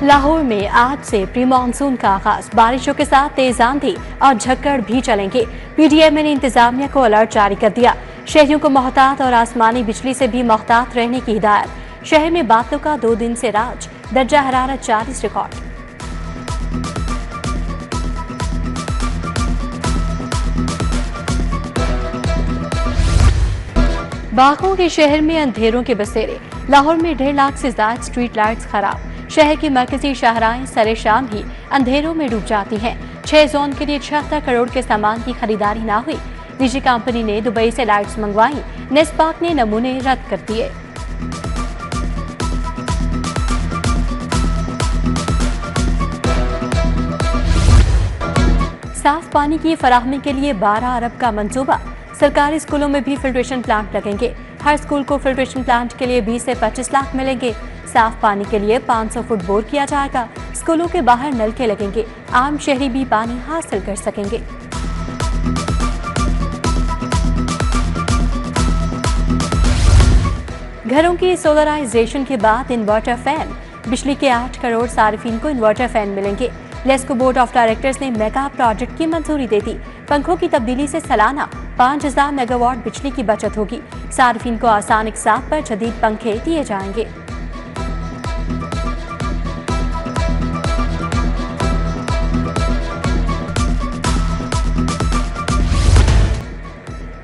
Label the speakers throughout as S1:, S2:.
S1: लाहौर में आज से प्री मानसून का आगाज, बारिशों के साथ तेज आंधी और झक्कड़ भी चलेंगे। पीडीएमए ने इंतजामिया को अलर्ट जारी कर दिया। शहरियों को मोहतात और आसमानी बिजली से भी मोहतात रहने की हिदायत। शहर में बादलों का 2 दिन से राज, दर्जा हरारत 40 रिकॉर्ड। बागों के शहर में अंधेरों के बसेरे। लाहौर में 1.5 लाख से ज्यादा स्ट्रीट लाइट्स खराब। शहर की मरकजी शाहराहें सरे शाम ही अंधेरों में डूब जाती हैं। 6 जोन के लिए 76 करोड़ के सामान की खरीदारी ना हुई। निजी कंपनी ने दुबई से लाइट्स मंगवाई, नेस्पाक ने नमूने रद्द कर दिए। साफ पानी की फराहमी के लिए 12 अरब का मंसूबा। सरकारी स्कूलों में भी फिल्ट्रेशन प्लांट लगेंगे। हर स्कूल को फिल्ट्रेशन प्लांट के लिए 20 से 25 लाख मिलेंगे। साफ पानी के लिए 500 फुट बोर किया जाएगा। स्कूलों के बाहर नलके लगेंगे। आम शहरी भी पानी हासिल कर सकेंगे। घरों की सोलराइजेशन के बाद इन्वर्टर फैन। बिजली के 8 करोड़ सार्फिन को इन्वर्टर फैन मिलेंगे। लेस्को बोर्ड ऑफ डायरेक्टर्स ने मेगा प्रोजेक्ट की मंजूरी दे दी। पंखों की तब्दीली से सालाना 5000 मेगावाट बिजली की बचत होगी। सार्फिन को आसान इकसात पर जदीद पंखे दिए जाएंगे।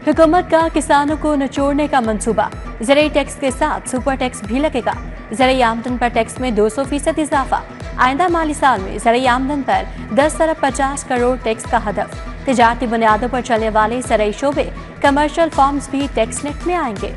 S1: हुकूमत का किसानों को निचोड़ने का मंसूबा। ज़राई टैक्स के साथ सुपर टैक्स भी लगेगा। ज़राई आमदन पर टैक्स में 200% इजाफा। आइंदा माली साल में ज़राई आमदन पर 10 अरब 50 करोड़ टैक्स का हदफ। तिजारती बुनियादों पर चलने वाले ज़राई शोबे, कमर्शियल फॉर्म्स भी टैक्स नेट में आएंगे।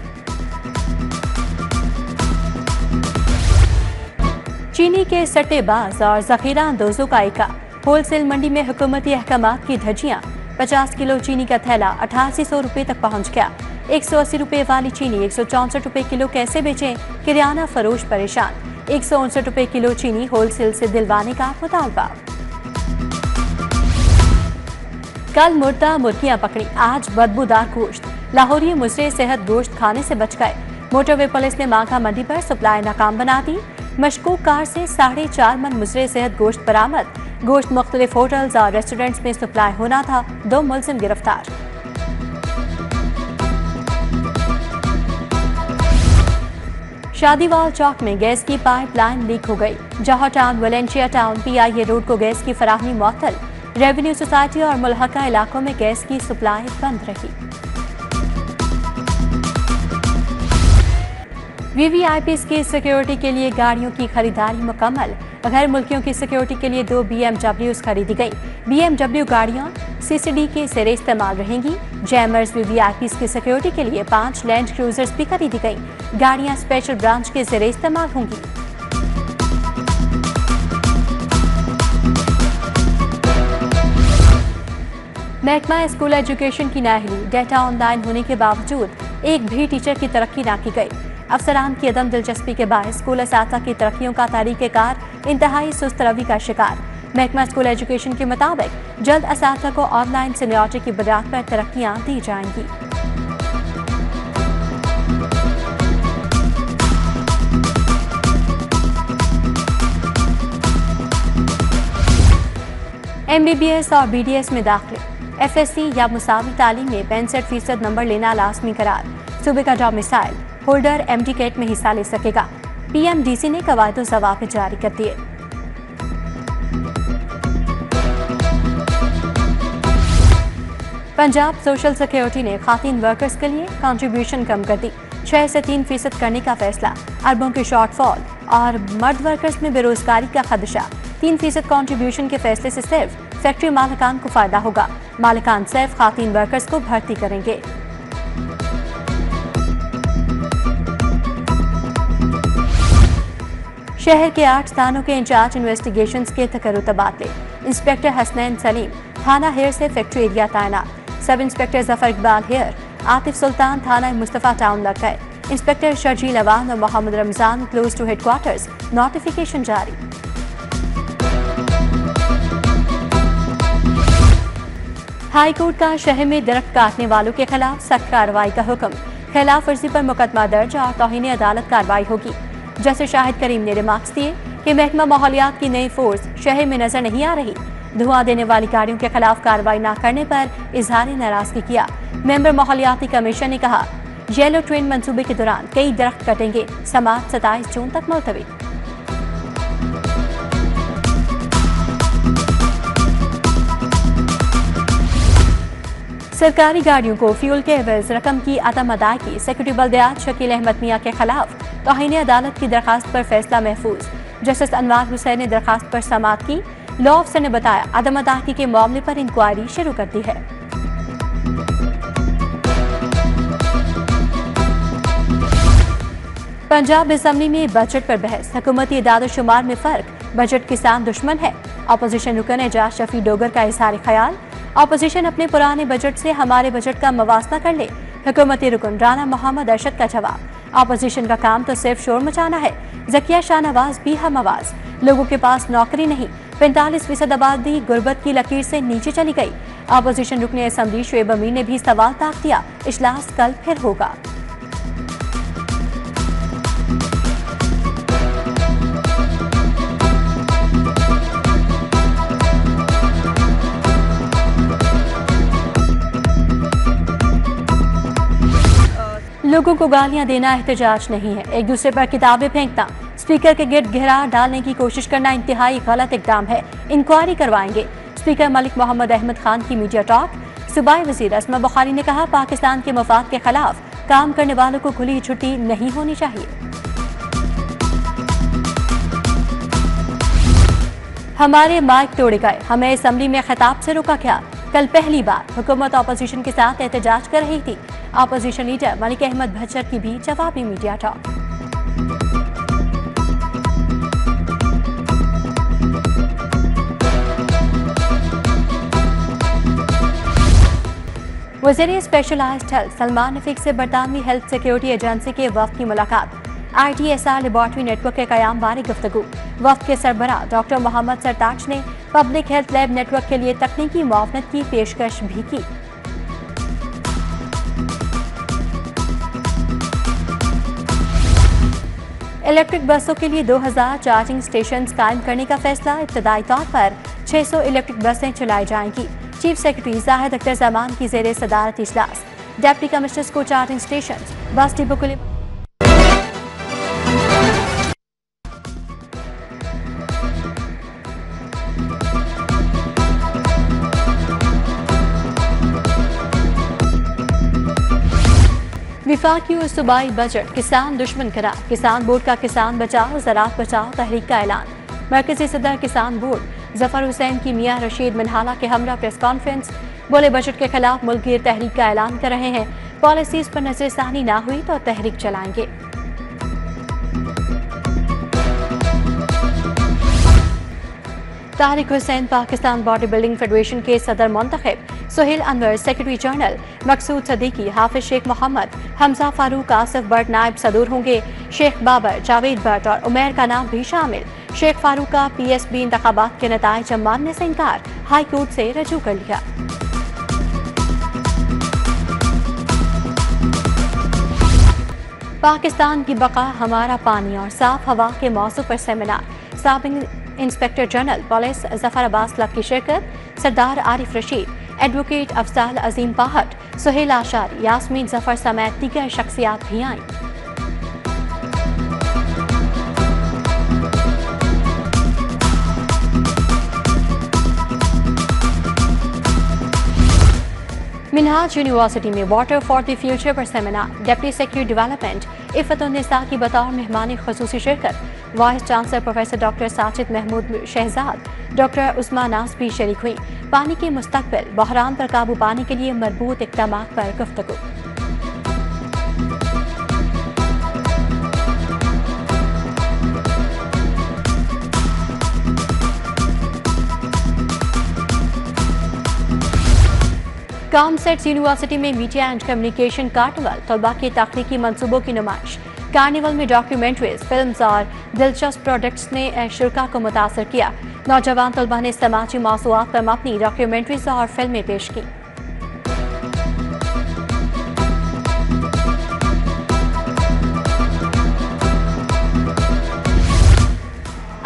S1: चीनी के सट्टेबाज और जखीरा अंदोजों का एका। होलसेल मंडी में हुकूमती अहकामात की धज्जियां। 50 किलो चीनी का थैला 8800 रुपए तक पहुंच गया। 180 रुपए वाली चीनी 164 रुपए किलो कैसे बेचें? किराना फरोश परेशान। 159 रुपए किलो चीनी होलसेल से दिलवाने का मुतालबा। कल मुर्दा मुर्गियां पकड़ी, आज बदबूदार गोश्त। लाहौरी मुजरे सेहत गोश्त खाने से बच गए। मोटरवे पुलिस ने मांगा मंडी पर सप्लाई नाकाम बना दी। मशकूक कार से 4.5 मन मुजरे सेहत गोश्त बरामद। गोश्त मुख्तलिफ होटल्स और रेस्टोरेंट्स में सप्लाई होना था। 2 मुलजिम गिरफ्तार। शादीवाल चौक में गैस की पाइपलाइन लीक हो गई। जौहर town Valencia town PIA road को गैस की फराहमी मुअत्तल। रेवेन्यू सोसाइटी और मुल्हका इलाकों में गैस की सप्लाई बंद रही। VVIPs की सिक्योरिटी के लिए गाड़ियों की खरीदारी मुकम्मल। गैर मुल्कियों की सिक्योरिटी के लिए 2 BMWs खरीदी गई। BMW गाड़ियां CCD के सिरे इस्तेमाल रहेंगी। जैमर्स VVIPs की सिक्योरिटी के लिए 5 लैंड क्रूजर्स भी खरीदी गई। गाड़ियां स्पेशल ब्रांच के सिरे इस्तेमाल होंगी। महकमा स्कूल एजुकेशन की नाअहली। डेटा ऑनलाइन होने के बावजूद एक भी टीचर की तरक्की ना की गई। अफसरान की अदम दिलचस्पी के बायस स्कूल असातिज़ा की तरक्कियों का तरीक़ेकार इंतहाई सुस्त रवि का शिकार। महकमा स्कूल एजुकेशन के मुताबिक जल्द असातिज़ा को ऑनलाइन सीनियरिटी की बुनियाद पर तरक्कियां दी जाएंगी। MBBS और BDS में दाखिले। FSC या मुसावी तालीम में 65% नंबर लेना लाजमी करार। सूबे का डोमिसाइल होल्डर MD-कैट में हिस्सा ले सकेगा। PMDC ने कवायद ज़वाबित जारी कर दिए। पंजाब सोशल सिक्योरिटी ने खातीन वर्कर्स के लिए कंट्रीब्यूशन कम कर दी। 6 से 3% करने का फैसला। अरबों के शॉर्टफॉल और मर्द वर्कर्स में बेरोजगारी का खदशा। 3% कंट्रीब्यूशन के फैसले से सिर्फ फैक्ट्री मालिकान को फायदा होगा। मालिकान सिर्फ खातीन वर्कर्स को भर्ती करेंगे। शहर के 8 थानों के इंचार्ज इन्वेस्टिगेशंस के तकर्रुर तबादले। इंस्पेक्टर हसनैन सलीम थाना हेयर से फैक्ट्री एरिया तैनात। सब इंस्पेक्टर जफर इकबाल हेयर आतिफ सुल्तान थाना मुस्तफा टाउन लग गए। इंस्पेक्टर शर्जील अवान और Mohammad Ramzan close to headquarters. Notification जारी। हाई कोर्ट का शहर में दरख्त काटने वालों के खिलाफ सख्त कार्रवाई का हुक्म। खिलाफ वर्जी पर मुकदमा दर्ज और तौहीन अदालत कार्रवाई होगी। जस्टिस शाहिद करीम ने रिमार्क्स दिए कि महकमा माहौलियात की नई फोर्स शहर में नजर नहीं आ रही। धुआं देने वाली गाड़ियों के खिलाफ कार्रवाई न करने पर इजहार नाराजगी किया। मेंबर माहौलियाती कमीशन ने कहा, येलो ट्रेन मंसूबे के दौरान कई दरख्त कटेंगे। समाअत 27 जून तक मुलतवी। सरकारी गाड़ियों को फ्यूल के एवज रकम की अदम अदायगी। सेक्रेटरी बल्दियात शकील अहमद मियां के खिलाफ तौहीन अदालत की दरखास्त पर फैसला महफूज। जस्टिस अनवार हुसैन ने दरखास्त पर समाअत की। लॉ अफसर ने बताया, अदम अदायगी के मामले पर इंक्वायरी शुरू कर दी है। पंजाब असेंबली में बजट पर बहस। हुकूमती इदाद-ओ-शुमार में फर्क, बजट किसान दुश्मन है। अपोजिशन रुकन एजाज शफी डोगर का इजहार ख्याल, अपोजिशन अपने पुराने बजट से हमारे बजट का मवासना कर ले। हुकूमती रुकन राना मोहम्मद अरशद का जवाब, अपोजिशन का काम तो सिर्फ शोर मचाना है। ज़किया शाहनवाज भी हम आवाज, लोगों के पास नौकरी नहीं। 45% आबादी गुर्बत की लकीर से नीचे चली गई। अपोजिशन रुकन असेंबली शुएब अमीर ने भी सवाल ताक दिया। इजलास कल फिर होगा। लोगों को गालियां देना एहतजाज नहीं है, एक दूसरे पर किताबें फेंकना, स्पीकर के गिर्द घेरा डालने की कोशिश करना इंतहाई गलत इकदाम है। इंक्वायरी करवाएंगे। स्पीकर मलिक मोहम्मद अहमद खान की मीडिया टॉक। सूबाई वजीर अस्मा बुखारी ने कहा, पाकिस्तान के मफाद के खिलाफ काम करने वालों को खुली छुट्टी नहीं होनी चाहिए। हमारे माइक तोड़े गए, हमें असेंबली में खिताब से रोका गया। कल पहली बार हुकूमत अपोजिशन के साथ एहतजाज कर रही थी। अपोजिशन लीडर मलिक अहमद भच्चर की भी जवाबी मीडिया टॉक। वज़ीर स्पेशलाइज्ड हेल्थ सलमान रफीक से बरतानवी हेल्थ सिक्योरिटी एजेंसी के वफ्द की मुलाकात। ITSR लेबॉर्ट्री नेटवर्क के कयाम बारे गुफ्तगू। वफ्द के सरबरा डॉक्टर मोहम्मद सरताज ने पब्लिक हेल्थ लैब नेटवर्क के लिए तकनीकी मुआवनत की पेशकश भी की। इलेक्ट्रिक बसों के लिए 2000 चार्जिंग स्टेशन कायम करने का फैसला। इब्तदाई तौर पर 600 इलेक्ट्रिक बसें चलाई जाएंगी। चीफ सेक्रेटरी जाहिद अख्तर जमान की ज़ेरे सदारत इजलास। डिप्टी कमिश्नर्स को चार्जिंग स्टेशन बस डिपो के लिए विफाकी और सूबाई बजट किसान दुश्मन करार। किसान बोर्ड का किसान बचाओ ज़राअत बचाओ तहरीक का ऐलान। मरकजी सदर किसान बोर्ड जफर हुसैन की मियां रशीद मिनहाला के हमरा प्रेस कॉन्फ्रेंस। बोले, बजट के खिलाफ मुल्कगीर तहरीक का ऐलान कर रहे हैं। पॉलिसीज पर नजरसानी ना हुई तो तहरीक चलाएंगे। Tariq Hussain Pakistan body building federation के सदर मुंतखब। Suhail Anwar secretary general. मकसूद सदीकी, हाफिज शेख मोहम्मद, हमजा फारूक, आसिफ भट्ट नायब सदूर होंगे। शेख बाबर, जावेद भट्ट और उमैर का नाम भी शामिल। शेख फारूक का PSB इंतखाबात के नताइज मानने से इनकार, हाई कोर्ट से रजू कर लिया। पाकिस्तान की बका हमारा पानी और साफ हवा के मौजू पर सेमिनार। साबिक inspector general police Zafar Abbas Lak की शिरकत। सरदार आरिफ रशीद, एडवोकेट अफजाल अजीम पाहट, सुहेल आशारी, यास्मीन जफर समेत दीगर शख्सियात भी आईं। मिनहाज यूनिवर्सिटी में वाटर फॉर द फ्यूचर पर seminar. Deputy secretary development Iffatunnisa की बतौर मेहमान खुसूसी शिरकत। Vice chancellor professor doctor Sajid Mahmood Shahzad, doctor Usma Naz भी शरीक हुई। पानी के मुस्तकबिल, बहरान पर काबू पाने के लिए मरबूत इक़दाम पर गुफ्तगू। कॉमसेट्स यूनिवर्सिटी में मीडिया एंड कम्युनिकेशन कार्निवल। तलबा के तख्लीकी मंसूबों की नुमाइश। कार्निवल में डॉक्यूमेंट्रीज, फिल्म्स और दिलचस्प प्रोडक्ट्स ने शुरा को मुतासर किया। नौजवान तलबा ने समाजी मौज़ूआत पर मबनी डॉक्यूमेंट्रीज और फिल्में पेश की।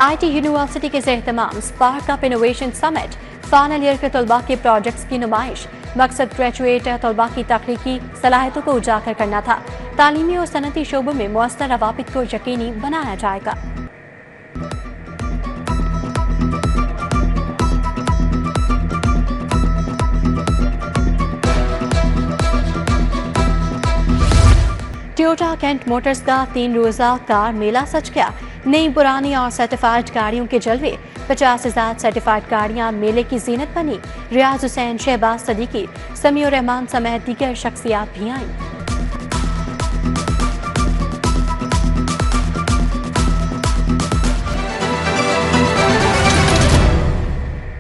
S1: IT यूनिवर्सिटी के एहतमाम spark up innovation summit, final year के तलबा के प्रोजेक्ट्स की नुमाइश। मकसद ग्रेजुएट तलबा की तख्लीकी सलाहियतों को उजागर करना था। तालीमी और सनती शोबों में मौसर रवाबित को यकीनी बनाया जाएगा। टोयोटा कैंट मोटर्स का 3 रोज़ा कार मेला सज गया। नई पुरानी और सर्टिफाइड गाड़ियों के जलवे, 50,000 सर्टिफाइड गाड़ियां मेले की जीनत बनी। रियाज हुसैन, शहबाज सदीकी, समीउर रहमान समेत दीगर शख्सियात भी आईं।